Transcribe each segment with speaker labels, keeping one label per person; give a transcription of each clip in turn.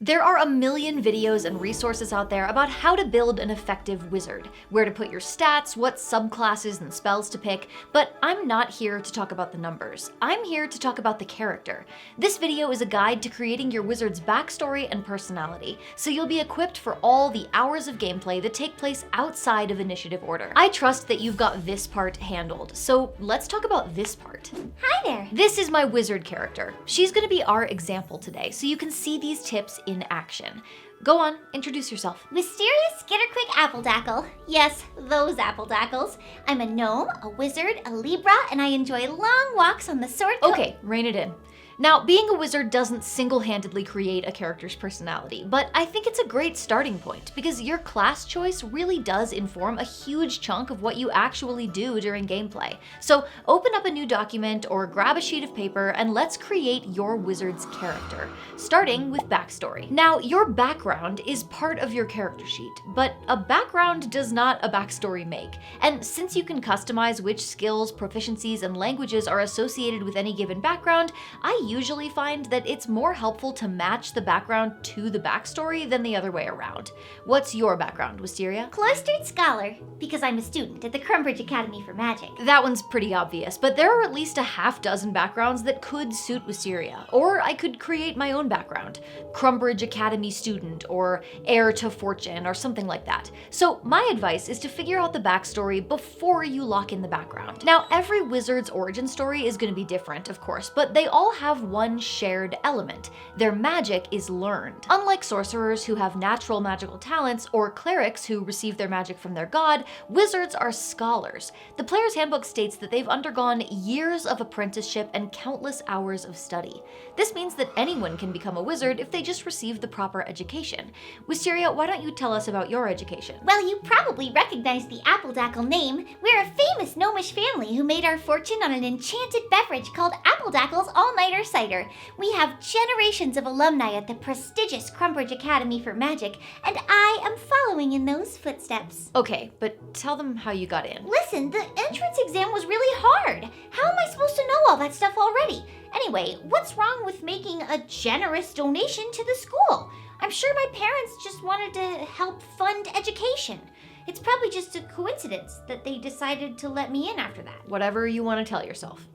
Speaker 1: There are a million videos and resources out there about how to build an effective wizard, where to put your stats, what subclasses and spells to pick, but I'm not here to talk about the numbers. I'm here to talk about the character. This video is a guide to creating your wizard's backstory and personality, so you'll be equipped for all the hours of gameplay that take place outside of initiative order. I trust that you've got this part handled, so let's talk about this part.
Speaker 2: Hi there!
Speaker 1: This is my wizard character. She's gonna be our example today, so you can see these tips in action. Go on, introduce yourself.
Speaker 2: Wisteria Skitterquick Appledackle. Yes, those Appledackles. I'm a gnome, a wizard, a Libra, and I enjoy long walks on the sword.
Speaker 1: Okay, rein it in. Now, being a wizard doesn't single-handedly create a character's personality, but I think it's a great starting point because your class choice really does inform a huge chunk of what you actually do during gameplay. So open up a new document or grab a sheet of paper and let's create your wizard's character, starting with backstory. Now, your background is part of your character sheet, but a background does not a backstory make. And since you can customize which skills, proficiencies, and languages are associated with any given background, I usually find that it's more helpful to match the background to the backstory than the other way around. What's your background, Wisteria?
Speaker 2: Cloistered Scholar, because I'm a student at the Crumbridge Academy for Magic.
Speaker 1: That one's pretty obvious, but there are at least a half dozen backgrounds that could suit Wisteria, or I could create my own background. Crumbridge Academy student, or heir to fortune, or something like that. So my advice is to figure out the backstory before you lock in the background. Now, every wizard's origin story is going to be different, of course, but they all have one shared element. Their magic is learned. Unlike sorcerers who have natural magical talents or clerics who receive their magic from their god, wizards are scholars. The player's handbook states that they've undergone years of apprenticeship and countless hours of study. This means that anyone can become a wizard if they just receive the proper education. Wisteria, why don't you tell us about your education?
Speaker 2: Well, you probably recognize the Appledackle name. We're a famous gnomish family who made our fortune on an enchanted beverage called Appledackle's All-Nighter Cider. We have generations of alumni at the prestigious Crumbridge Academy for Magic, and I am following in those footsteps.
Speaker 1: Okay, but tell them how you got in.
Speaker 2: Listen, the entrance exam was really hard. How am I supposed to know all that stuff already? Anyway, what's wrong with making a generous donation to the school? I'm sure my parents just wanted to help fund education. It's probably just a coincidence that they decided to let me in after that.
Speaker 1: Whatever you want to tell yourself.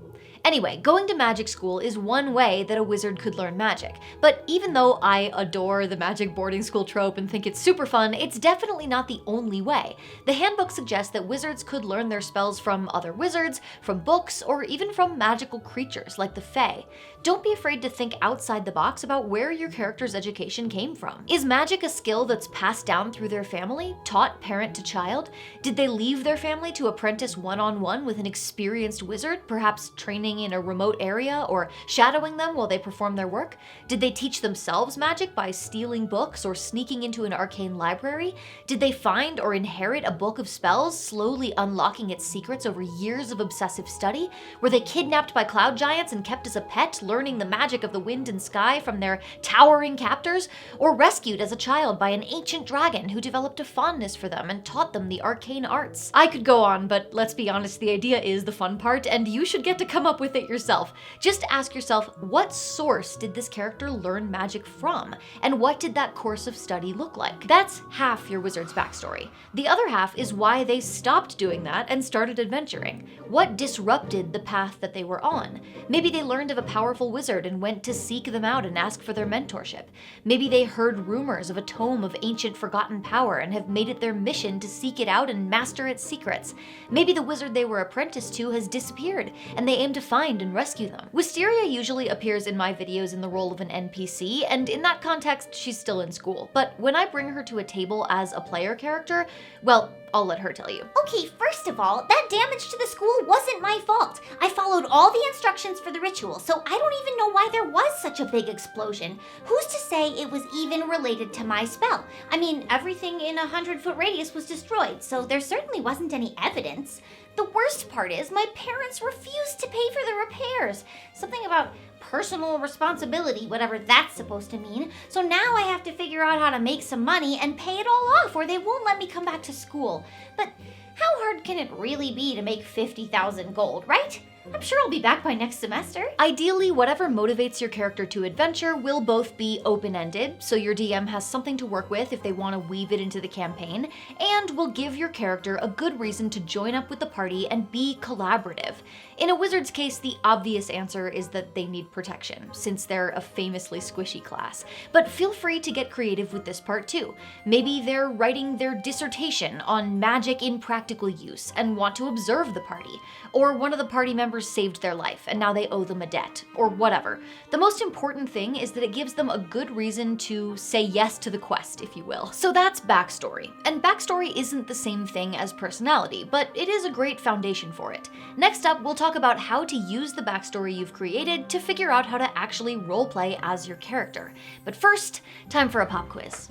Speaker 1: Anyway, going to magic school is one way that a wizard could learn magic. But even though I adore the magic boarding school trope and think it's super fun, it's definitely not the only way. The handbook suggests that wizards could learn their spells from other wizards, from books, or even from magical creatures like the Fae. Don't be afraid to think outside the box about where your character's education came from. Is magic a skill that's passed down through their family, taught parent to child? Did they leave their family to apprentice one-on-one with an experienced wizard, perhaps training in a remote area or shadowing them while they perform their work? Did they teach themselves magic by stealing books or sneaking into an arcane library? Did they find or inherit a book of spells, slowly unlocking its secrets over years of obsessive study? Were they kidnapped by cloud giants and kept as a pet, learning the magic of the wind and sky from their towering captors? Or rescued as a child by an ancient dragon who developed a fondness for them and taught them the arcane arts? I could go on, but let's be honest, the idea is the fun part, and you should get to come up with it yourself. Just ask yourself, what source did this character learn magic from? And what did that course of study look like? That's half your wizard's backstory. The other half is why they stopped doing that and started adventuring. What disrupted the path that they were on? Maybe they learned of a powerful wizard and went to seek them out and ask for their mentorship. Maybe they heard rumors of a tome of ancient forgotten power and have made it their mission to seek it out and master its secrets. Maybe the wizard they were apprenticed to has disappeared and they aim to find and rescue them. Wisteria usually appears in my videos in the role of an NPC, and in that context, she's still in school. But when I bring her to a table as a player character, well, I'll let her tell you.
Speaker 2: Okay, first of all, that damage to the school wasn't my fault. I followed all the instructions for the ritual, so I don't even know why there was such a big explosion. Who's to say it was even related to my spell? I mean, everything in a 100-foot radius was destroyed, so there certainly wasn't any evidence. The worst part is my parents refused to pay for the repairs. Something about personal responsibility, whatever that's supposed to mean. So now I have to figure out how to make some money and pay it all off or they won't let me come back to school. But how hard can it really be to make 50,000 gold, right? I'm sure I'll be back by next semester.
Speaker 1: Ideally, whatever motivates your character to adventure will both be open-ended, so your DM has something to work with if they want to weave it into the campaign, and will give your character a good reason to join up with the party and be collaborative. In a wizard's case, the obvious answer is that they need protection, since they're a famously squishy class. But feel free to get creative with this part too. Maybe they're writing their dissertation on magic in practical use and want to observe the party. Or one of the party members saved their life and now they owe them a debt, or whatever. The most important thing is that it gives them a good reason to say yes to the quest, if you will. So that's backstory. And backstory isn't the same thing as personality, but it is a great foundation for it. Next up, we'll talk about how to use the backstory you've created to figure out how to actually roleplay as your character. But first, time for a pop quiz.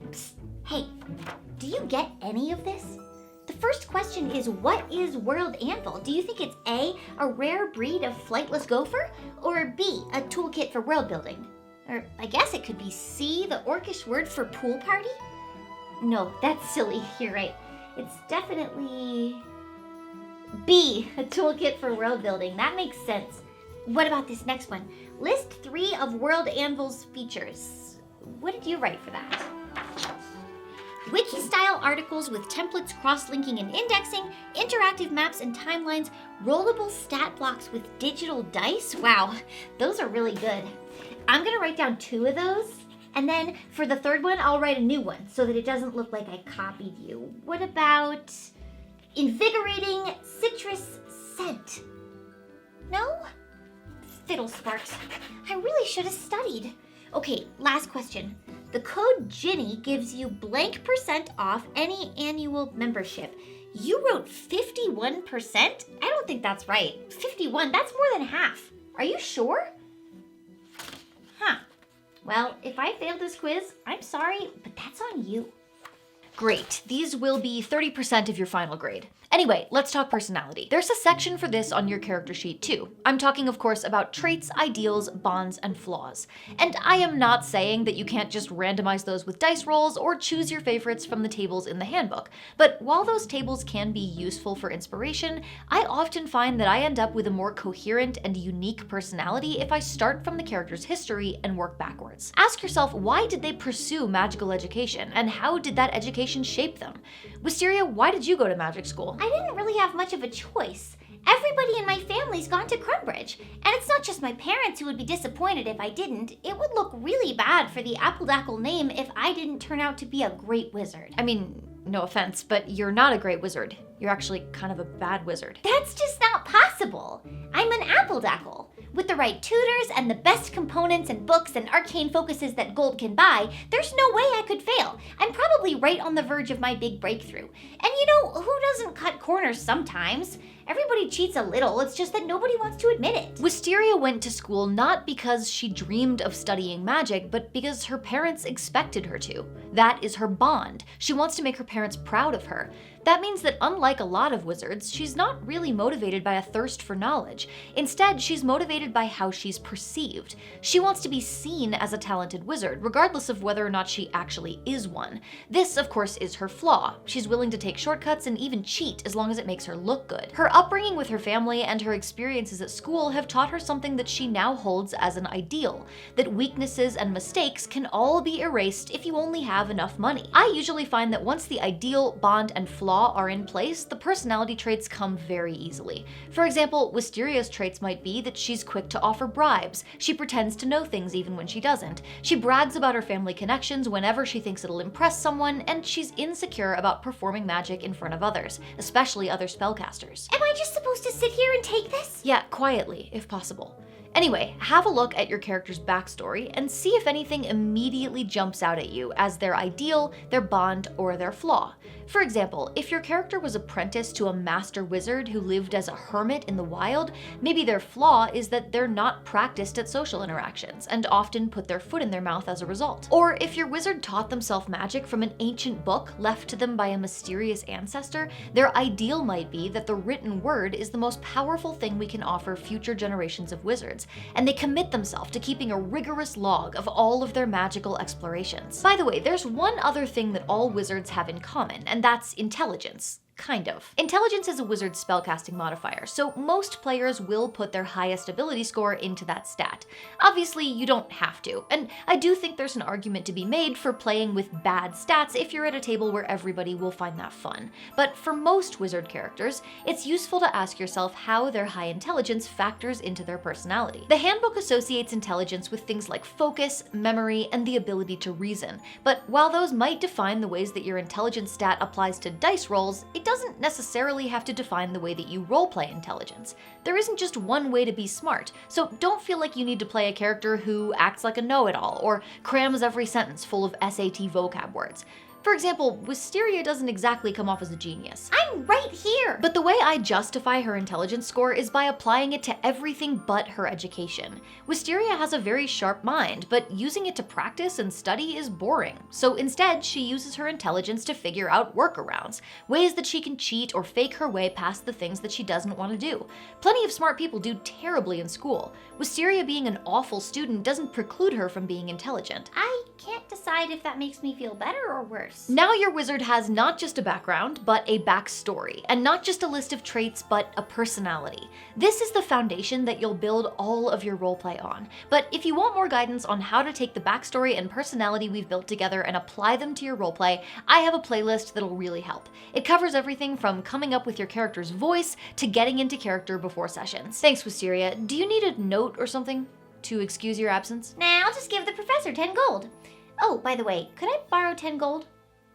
Speaker 2: Psst. Hey, do you get any of this? The first question is, what is World Anvil? Do you think it's A, a rare breed of flightless gopher, or B, a toolkit for world building? Or I guess it could be C, the orcish word for pool party? No, that's silly. You're right. It's definitely B, a toolkit for world building. That makes sense. What about this next one? List 3 of World Anvil's features. What did you write for that? Wiki-style articles with templates, cross-linking and indexing, interactive maps and timelines, rollable stat blocks with digital dice. Wow, those are really good. I'm gonna write down 2 of those, and then for the third one, I'll write a new one so that it doesn't look like I copied you. What about invigorating citrus scent? No? Fiddlesparks. I really should have studied. Okay, last question. The code Ginny gives you blank % off any annual membership. You wrote 51%? I don't think that's right. 51, that's more than half. Are you sure? Huh. Well, if I failed this quiz, I'm sorry, but that's on you.
Speaker 1: Great, these will be 30% of your final grade. Anyway, let's talk personality. There's a section for this on your character sheet too. I'm talking, of course, about traits, ideals, bonds, and flaws. And I am not saying that you can't just randomize those with dice rolls or choose your favorites from the tables in the handbook. But while those tables can be useful for inspiration, I often find that I end up with a more coherent and unique personality if I start from the character's history and work backwards. Ask yourself, why did they pursue magical education, and how did that education shape them? Wisteria, why did you go to magic school?
Speaker 2: I didn't really have much of a choice. Everybody in my family's gone to Crumbridge, and it's not just my parents who would be disappointed if I didn't. It would look really bad for the Appledackle name if I didn't turn out to be a great wizard.
Speaker 1: I mean, no offense, but you're not a great wizard. You're actually kind of a bad wizard.
Speaker 2: That's just not possible. I'm an Appledackle. With the right tutors and the best components and books and arcane focuses that gold can buy, there's no way I could fail. I'm probably right on the verge of my big breakthrough. And you know, who doesn't cut corners sometimes? Everybody cheats a little, it's just that nobody wants to admit it.
Speaker 1: Wisteria went to school not because she dreamed of studying magic, but because her parents expected her to. That is her bond. She wants to make her parents proud of her. That means that unlike a lot of wizards, she's not really motivated by a thirst for knowledge. Instead, she's motivated by how she's perceived. She wants to be seen as a talented wizard, regardless of whether or not she actually is one. This, of course, is her flaw. She's willing to take shortcuts and even cheat as long as it makes her look good. Her upbringing with her family and her experiences at school have taught her something that she now holds as an ideal, that weaknesses and mistakes can all be erased if you only have enough money. I usually find that once the ideal, bond, and flaw are in place, the personality traits come very easily. For example, Wisteria's traits might be that she's quick to offer bribes, she pretends to know things even when she doesn't, she brags about her family connections whenever she thinks it'll impress someone, and she's insecure about performing magic in front of others, especially other spellcasters.
Speaker 2: Am I just supposed to sit here and take this?
Speaker 1: Yeah, quietly, if possible. Anyway, have a look at your character's backstory and see if anything immediately jumps out at you as their ideal, their bond, or their flaw. For example, if your character was apprenticed to a master wizard who lived as a hermit in the wild, maybe their flaw is that they're not practiced at social interactions and often put their foot in their mouth as a result. Or if your wizard taught themselves magic from an ancient book left to them by a mysterious ancestor, their ideal might be that the written word is the most powerful thing we can offer future generations of wizards, and they commit themselves to keeping a rigorous log of all of their magical explorations. By the way, there's one other thing that all wizards have in common, and that's intelligence. Kind of. Intelligence is a wizard's spellcasting modifier, so most players will put their highest ability score into that stat. Obviously, you don't have to, and I do think there's an argument to be made for playing with bad stats if you're at a table where everybody will find that fun. But for most wizard characters, it's useful to ask yourself how their high intelligence factors into their personality. The handbook associates intelligence with things like focus, memory, and the ability to reason, but while those might define the ways that your intelligence stat applies to dice rolls, it doesn't necessarily have to define the way that you roleplay intelligence. There isn't just one way to be smart, so don't feel like you need to play a character who acts like a know-it-all or crams every sentence full of SAT vocab words. For example, Wisteria doesn't exactly come off as a genius.
Speaker 2: I'm right here!
Speaker 1: But the way I justify her intelligence score is by applying it to everything but her education. Wisteria has a very sharp mind, but using it to practice and study is boring. So instead, she uses her intelligence to figure out workarounds, ways that she can cheat or fake her way past the things that she doesn't want to do. Plenty of smart people do terribly in school. Wisteria being an awful student doesn't preclude her from being intelligent.
Speaker 2: I can't decide if that makes me feel better or worse.
Speaker 1: Now your wizard has not just a background, but a backstory, and not just a list of traits, but a personality. This is the foundation that you'll build all of your roleplay on. But if you want more guidance on how to take the backstory and personality we've built together and apply them to your roleplay, I have a playlist that'll really help. It covers everything from coming up with your character's voice to getting into character before sessions. Thanks, Wisteria. Do you need a note or something to excuse your absence?
Speaker 2: Nah, I'll just give the professor 10 gold. Oh, by the way, could I borrow 10 gold?